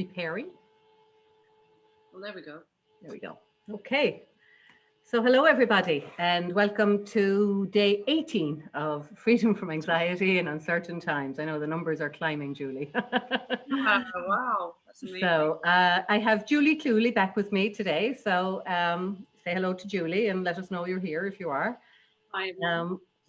preparing. Well, there we go. There we go. Okay. So hello, everybody, and welcome to day 18 of Freedom from Anxiety in Uncertain Times. I know the numbers are climbing, Julie. Wow, that's amazing. So I have Julie Cluley back with me today. So say hello to Julie and let us know you're here if you are. Hi.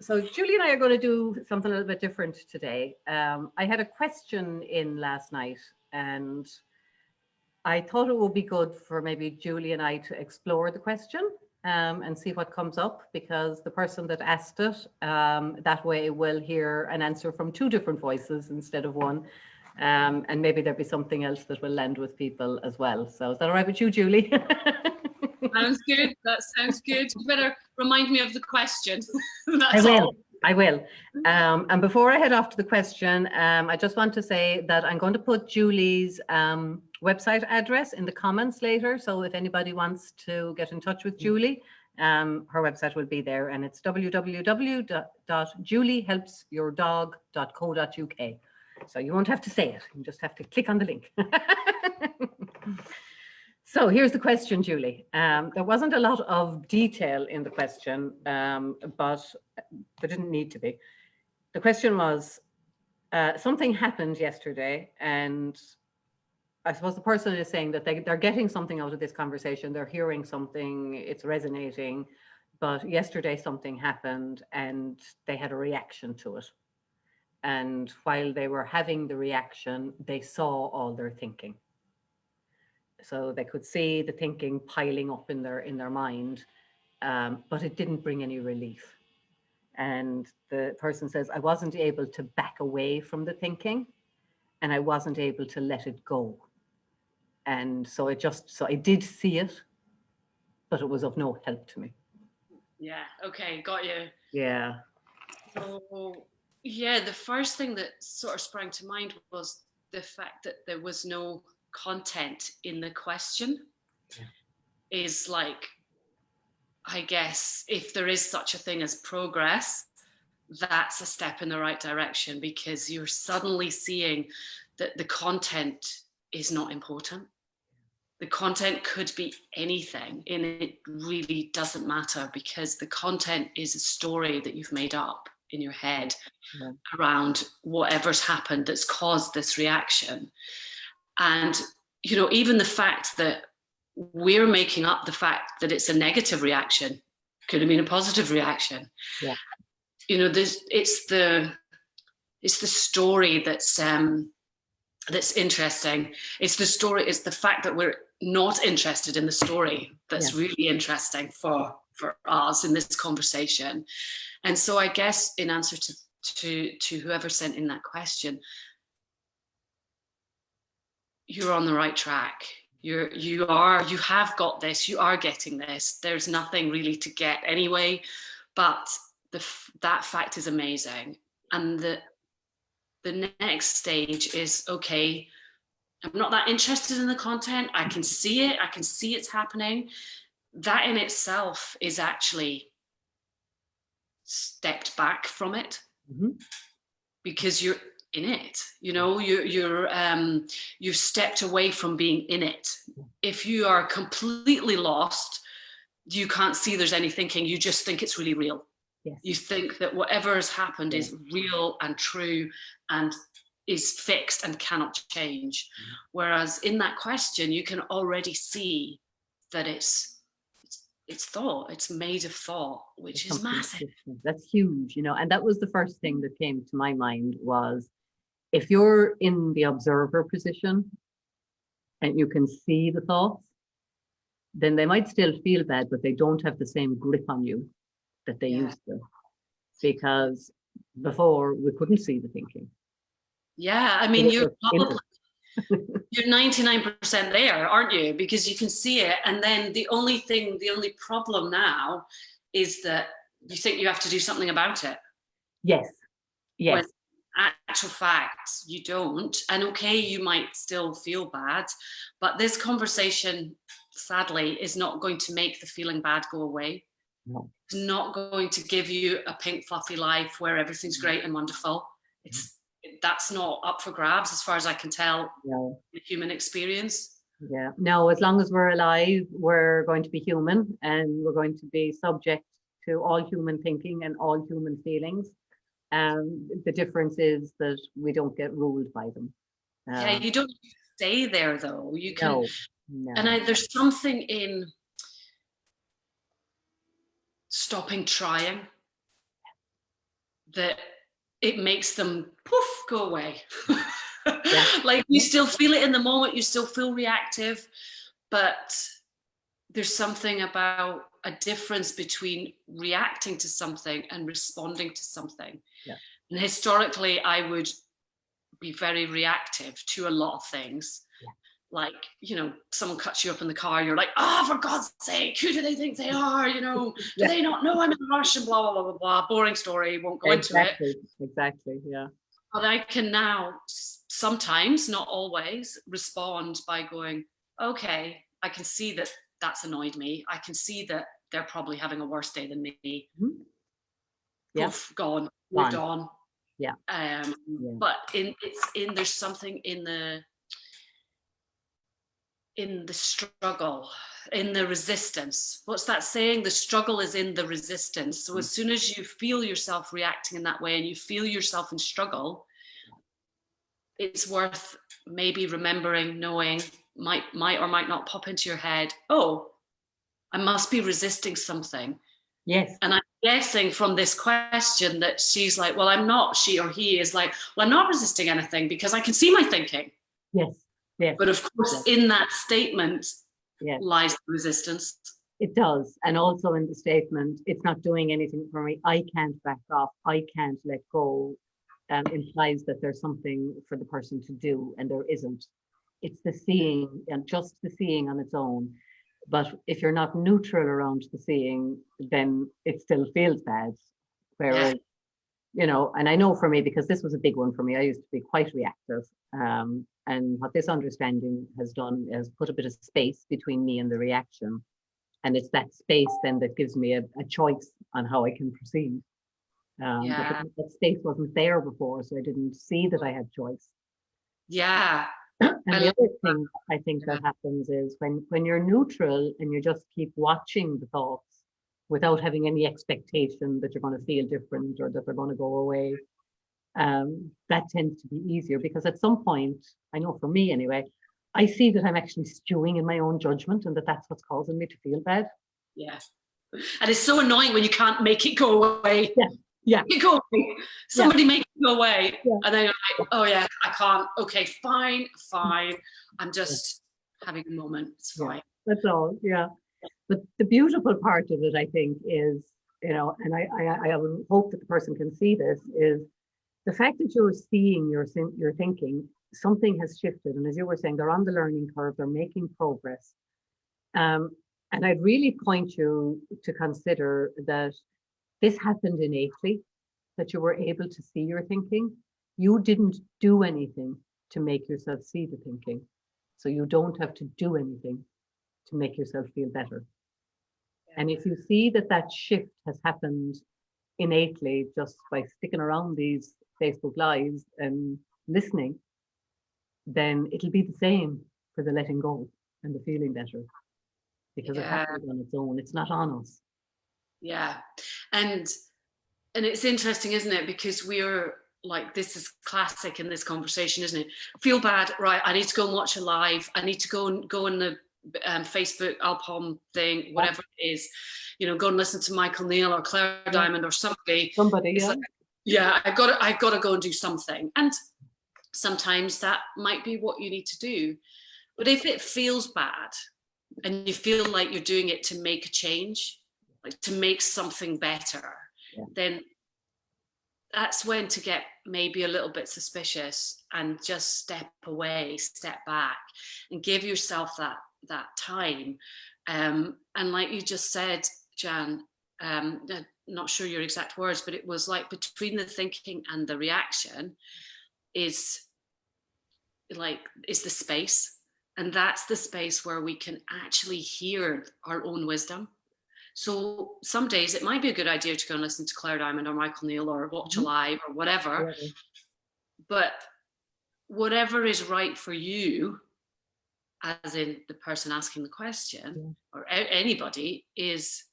So Julie and I are going to do something a little bit different today. I had a question in last night, and I thought it would be good for maybe Julie and I to explore the question and see what comes up, because the person that asked it, that way will hear an answer from two different voices instead of one. And maybe there'll be something else that will land with people as well. So is that all right with you, Julie? Sounds good. That sounds good. You better remind me of the question. I will. And before I head off to the question, I just want to say that I'm going to put Julie's website address in the comments later. So if anybody wants to get in touch with Julie, her website will be there, and it's www.juliehelpsyourdog.co.uk. So you won't have to say it. You just have to click on the link. So here's the question, Julie. There wasn't a lot of detail in the question, but there didn't need to be. The question was, something happened yesterday, and I suppose the person is saying that they're getting something out of this conversation. They're hearing something, it's resonating, but yesterday something happened and they had a reaction to it. And while they were having the reaction, they saw all their thinking. So they could see the thinking piling up in their mind, but it didn't bring any relief. And the person says, I wasn't able to back away from the thinking, and I wasn't able to let it go. And so I did see it, but it was of no help to me. Yeah, okay, got you. Yeah. So, yeah, the first thing that sort of sprang to mind was the fact that there was no content in the question. Yeah. Is like, I guess, if there is such a thing as progress, that's a step in the right direction, because you're suddenly seeing that the content is not important. The content could be anything, and it really doesn't matter, because the content is a story that you've made up in your head around whatever's happened that's caused this reaction. And, you know, even the fact that we're making up the fact that it's a negative reaction could have been a positive reaction. Yeah. You know, it's the story that's interesting. It's the fact that we're not interested in the story that's really interesting for us in this conversation. And so I guess in answer to whoever sent in that question, you're on the right track. You have got this, you are getting this. There's nothing really to get anyway, but that fact is amazing. And the next stage is, okay, I'm not that interested in the content. I can see it. I can see it's happening. That in itself is actually stepped back from it, because you're in it. You know, you've stepped away from being in it. If you are completely lost, you can't see there's any thinking. You just think it's really real. Yes. You think that whatever has happened is real and true and is fixed and cannot change. Whereas in that question, you can already see that it's thought, it's made of thought, which is massive. That's huge, you know. And that was the first thing that came to my mind was, if you're in the observer position and you can see the thoughts, then they might still feel bad, but they don't have the same grip on you that they used to, because before we couldn't see the thinking. Yeah, I mean, you're 99% there, aren't you? Because you can see it, and then the only problem now is that you think you have to do something about it. Yes. When actual fact, you don't. And okay, you might still feel bad, but this conversation, sadly, is not going to make the feeling bad go away. No. It's not going to give you a pink fluffy life where everything's great and wonderful. that's not up for grabs as far as I can tell No. in human experience. Yeah. No, as long as we're alive, we're going to be human, and we're going to be subject to all human thinking and all human feelings. The difference is that we don't get ruled by them. Yeah, you don't stay there though. You can, No, and no. there's something in stopping trying that it makes them poof go away. Yeah. Like you still feel it in the moment, you still feel reactive, but there's something about a difference between reacting to something and responding to something. Yeah. And historically, I would be very reactive to a lot of things. Yeah. Like, you know, someone cuts you up in the car, you're like, oh, for God's sake, who do they think they are? You know, do Yeah. they not know I'm in a rush and blah, blah, blah, blah, blah. Boring story, won't go into it. Exactly, yeah. But I can now sometimes, not always, respond by going, okay, I can see that that's annoyed me. I can see that they're probably having a worse day than me. Mm-hmm. Yeah. Poof, gone, moved on. Yeah. But there's something in the struggle, in the resistance. What's that saying? The struggle is in the resistance. So as soon as you feel yourself reacting in that way and you feel yourself in struggle, it's worth maybe remembering, knowing, might or might not pop into your head, oh, I must be resisting something. Yes. And I'm guessing from this question that she's like, well, I'm not, she or he is like, well, I'm not resisting anything because I can see my thinking. Yes. Yes. But of course, in that statement lies the resistance. It does. And also in the statement, it's not doing anything for me. I can't back off. I can't let go. Implies that there's something for the person to do, and there isn't. It's the seeing, and just the seeing on its own. But if you're not neutral around the seeing, then it still feels bad. Whereas, you know, and I know for me, because this was a big one for me, I used to be quite reactive. And what this understanding has done is put a bit of space between me and the reaction. And it's that space then that gives me a choice on how I can proceed. But that space wasn't there before, so I didn't see that I had choice. Yeah. And the other thing I think that happens is when you're neutral and you just keep watching the thoughts without having any expectation that you're going to feel different or that they're going to go away, that tends to be easier, because at some point, I know for me anyway, I see that I'm actually stewing in my own judgment and that's what's causing me to feel bad. Yeah. And it's so annoying when you can't make it go away. Yeah. Yeah. Make it go away. Somebody make it go away. Yeah. And then you're like, oh yeah, I can't. Okay, fine. I'm just having a moment. It's fine. That's all. Yeah. But the beautiful part of it, I think, is, you know, and I would hope that the person can see this, is the fact that you're seeing your thinking, something has shifted. And as you were saying, they're on the learning curve, they're making progress. And I'd really point you to consider that this happened innately, that you were able to see your thinking. You didn't do anything to make yourself see the thinking. So you don't have to do anything to make yourself feel better. And if you see that shift has happened innately just by sticking around these Facebook Lives and listening, then it'll be the same for the letting go and the feeling better, because it happens on its own. It's not on us. Yeah. And it's interesting, isn't it? Because we're like, this is classic in this conversation, isn't it? Feel bad, right? I need to go and watch a live. I need to go in the Facebook Alpom thing, whatever it is, you know, go and listen to Michael Neal or Claire Diamond or somebody. I've got to go and do something. And sometimes that might be what you need to do. But if it feels bad and you feel like you're doing it to make a change, like to make something better, then that's when to get maybe a little bit suspicious and just step away, step back, and give yourself that time. And like you just said, Jan, not sure your exact words, but it was like between the thinking and the reaction is the space. And that's the space where we can actually hear our own wisdom. So some days it might be a good idea to go and listen to Claire Diamond or Michael Neal or watch a live or whatever. but whatever is right for you, as in the person asking the question, or anybody, is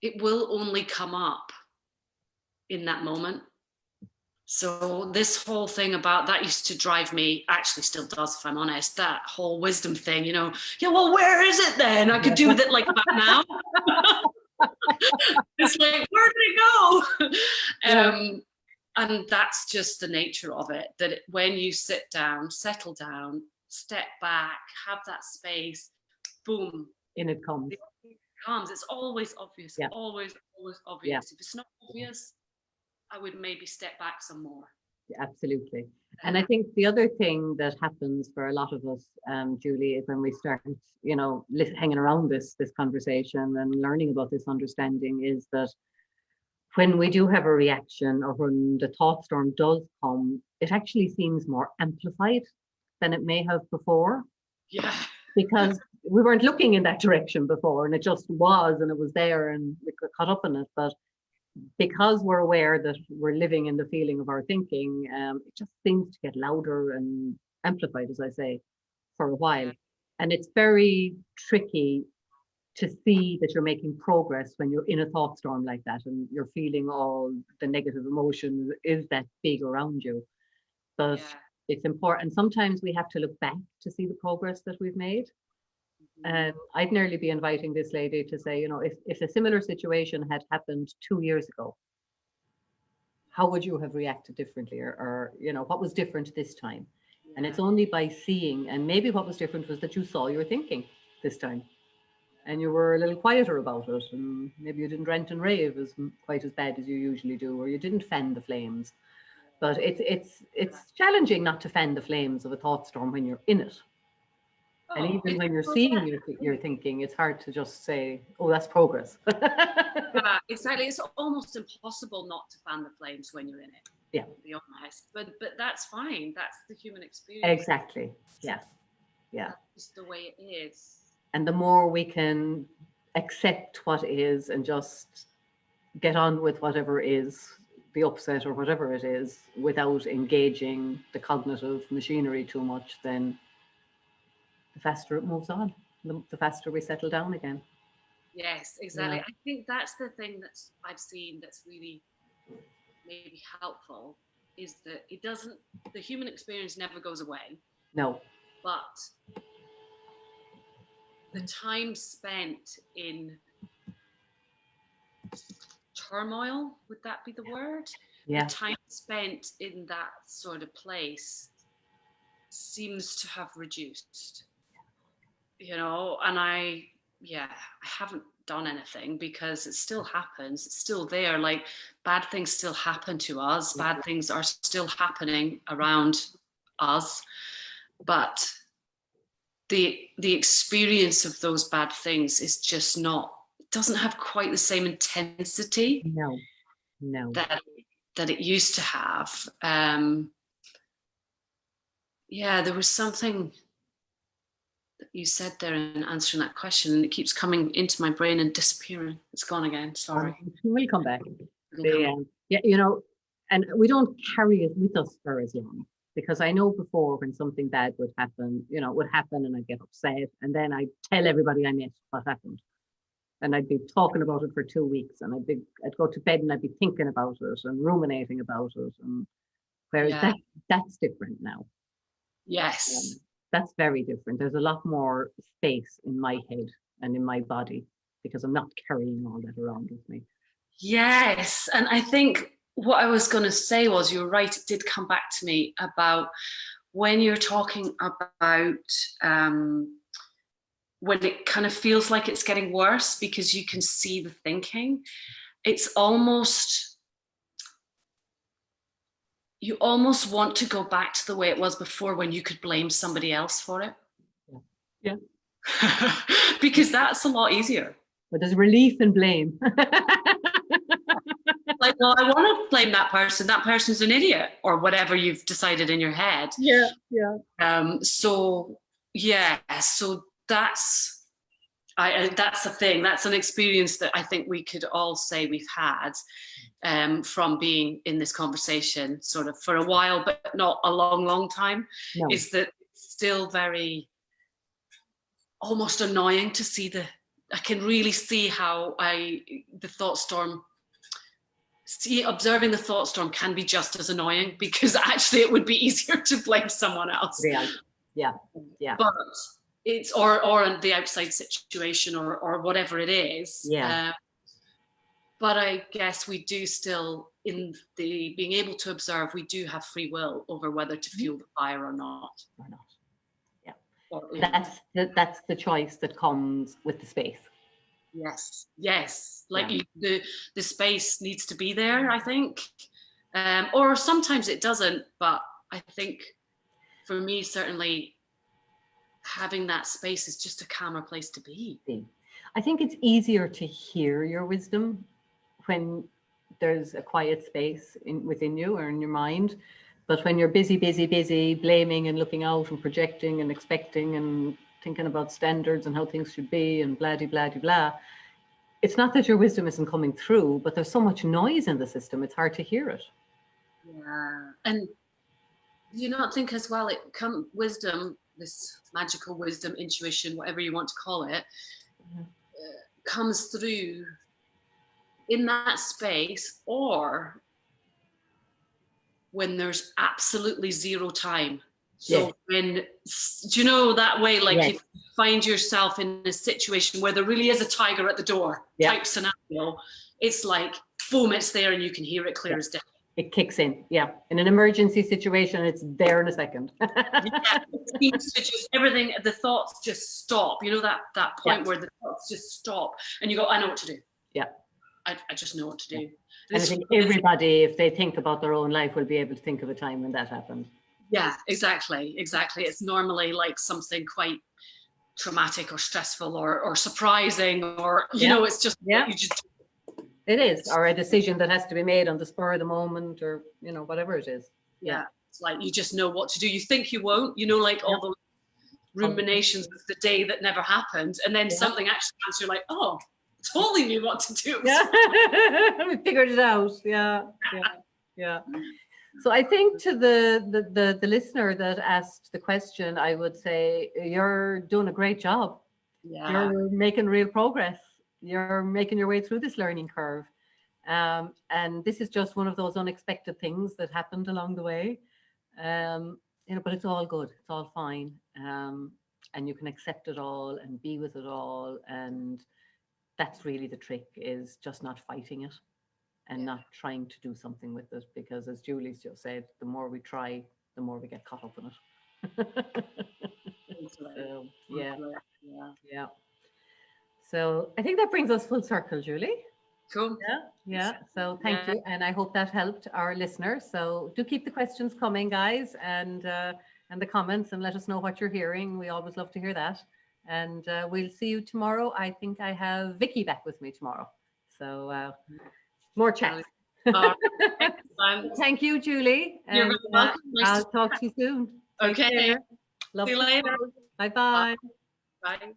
it will only come up in that moment. So this whole thing about that used to drive me, actually still does, if I'm honest, that whole wisdom thing, yeah, well, where is it then? I could do with it like that now. It's like, where did it go? And that's just the nature of it, that when you sit down, settle down, step back, have that space, boom. In it comes. It comes. It's always obvious, always obvious. If it's not obvious, I would maybe step back some more. Absolutely. And I think the other thing that happens for a lot of us, Julie, is when we start, hanging around this conversation and learning about this understanding, is that when we do have a reaction, or when the thought storm does come, it actually seems more amplified than it may have before. Yeah. Because we weren't looking in that direction before, and it just was, and it was there, and we got caught up in it. But because we're aware that we're living in the feeling of our thinking, it just seems to get louder and amplified, as I say, for a while. And it's very tricky to see that you're making progress when you're in a thought storm like that, and you're feeling all the negative emotion is that big around you. But it's important. Sometimes we have to look back to see the progress that we've made. And I'd nearly be inviting this lady to say, if a similar situation had happened 2 years ago, how would you have reacted differently? Or what was different this time? And it's only by seeing, and maybe what was different was that you saw your thinking this time, and you were a little quieter about it, and maybe you didn't rant and rave quite as bad as you usually do, or you didn't fan the flames. But it's challenging not to fan the flames of a thought storm when you're in it. And even when you're seeing your thinking, it's hard to just say, oh, that's progress. Exactly. It's almost impossible not to fan the flames when you're in it. Yeah. To be honest. But that's fine. That's the human experience. Exactly. Yeah. That's just the way it is. And the more we can accept what is and just get on with whatever is, the upset or whatever it is, without engaging the cognitive machinery too much, then the faster it moves on, the faster we settle down again. Yes, exactly. I think that's the thing that I've seen that's really maybe helpful, is that the human experience never goes away. No. But the time spent in turmoil, would that be the word? Yeah. The time spent in that sort of place seems to have reduced. And I haven't done anything, because it still happens. It's still there. Like, bad things still happen to us. Bad things are still happening around us. But the experience of those bad things is just doesn't have quite the same intensity. No. That it used to have. There was something that you said there in answering that question, and it keeps coming into my brain and disappearing. It's gone again. Sorry. We'll come back. And we don't carry it with us for as long, because I know before, when something bad would happen, it would happen, and I'd get upset, and then I'd tell everybody I met what happened, and I'd be talking about it for 2 weeks, and I'd go to bed and I'd be thinking about it and ruminating about it, and whereas that's different now. Yes. That's very different. There's a lot more space in my head and in my body, because I'm not carrying all that around with me. Yes. And I think what I was going to say was, you're right, it did come back to me about when you're talking about when it kind of feels like it's getting worse because you can see the thinking. It's almost, you almost want to go back to the way it was before, when you could blame somebody else for it. Yeah. Because that's a lot easier. But there's relief in blame. Like, well, I want to blame that person. That person's an idiot, or whatever you've decided in your head. Yeah. So that's the thing. That's an experience that I think we could all say we've had. from being in this conversation sort of for a while, but not a long time, No. is that it's still very almost annoying to see I can really see how the thought storm, observing the thought storm can be just as annoying, because actually it would be easier to blame someone else. Yeah. But it's, or the outside situation, or whatever it is. But I guess we do still, in the being able to observe, we do have free will over whether to fuel the fire or not. Yeah. That's the choice that comes with the space. Yes. Like the space needs to be there, I think. Or sometimes it doesn't, but I think for me, certainly, having that space is just a calmer place to be. I think it's easier to hear your wisdom when there's a quiet space within you or in your mind. But when you're busy, blaming and looking out and projecting and expecting and thinking about standards and how things should be and blah, blah, blah, blah, it's not that your wisdom isn't coming through, but there's so much noise in the system, it's hard to hear it. Yeah. And do you not think as well, wisdom, this magical wisdom, intuition, whatever you want to call it, comes through in that space, or when there's absolutely zero time? So when, do you know that way, like if you find yourself in a situation where there really is a tiger at the door type scenario, it's like, boom, it's there and you can hear it clear as day. It kicks in, in an emergency situation, it's there in a second. It seems to just, everything, the thoughts just stop. You know, that point where the thoughts just stop and you go, I know what to do. I just know what to do. And I think everybody, if they think about their own life, will be able to think of a time when that happened. Yeah, exactly. It's normally like something quite traumatic or stressful or surprising, or, you know, it's just, you just. It is, or a decision that has to be made on the spur of the moment, or, you know, whatever it is. Yeah, it's like you just know what to do. You think you won't, you know, like all those ruminations of the day that never happened, and then something actually happens, you're like, oh, totally knew what to do. We figured it out. Yeah. So I think to the listener that asked the question, I would say you're doing a great job. You're making real progress. You're making your way through this learning curve. And this is just one of those unexpected things that happened along the way. You know, but it's all good. It's all fine. And you can accept it all and be with it all. And that's really the trick, is just not fighting it and not trying to do something with it. Because as Julie's just said, the more we try, the more we get caught up in it. So, yeah. So I think that brings us full circle, Julie. Cool. Yeah. So thank you. And I hope that helped our listeners. So do keep the questions coming, guys, and the comments, and let us know what you're hearing. We always love to hear that. And we'll see you tomorrow. I think I have Vicky back with me tomorrow. So more chat. Thank you, Julie. You're and welcome. I'll talk to you soon. Okay. Love See you later. Bye-bye. Bye.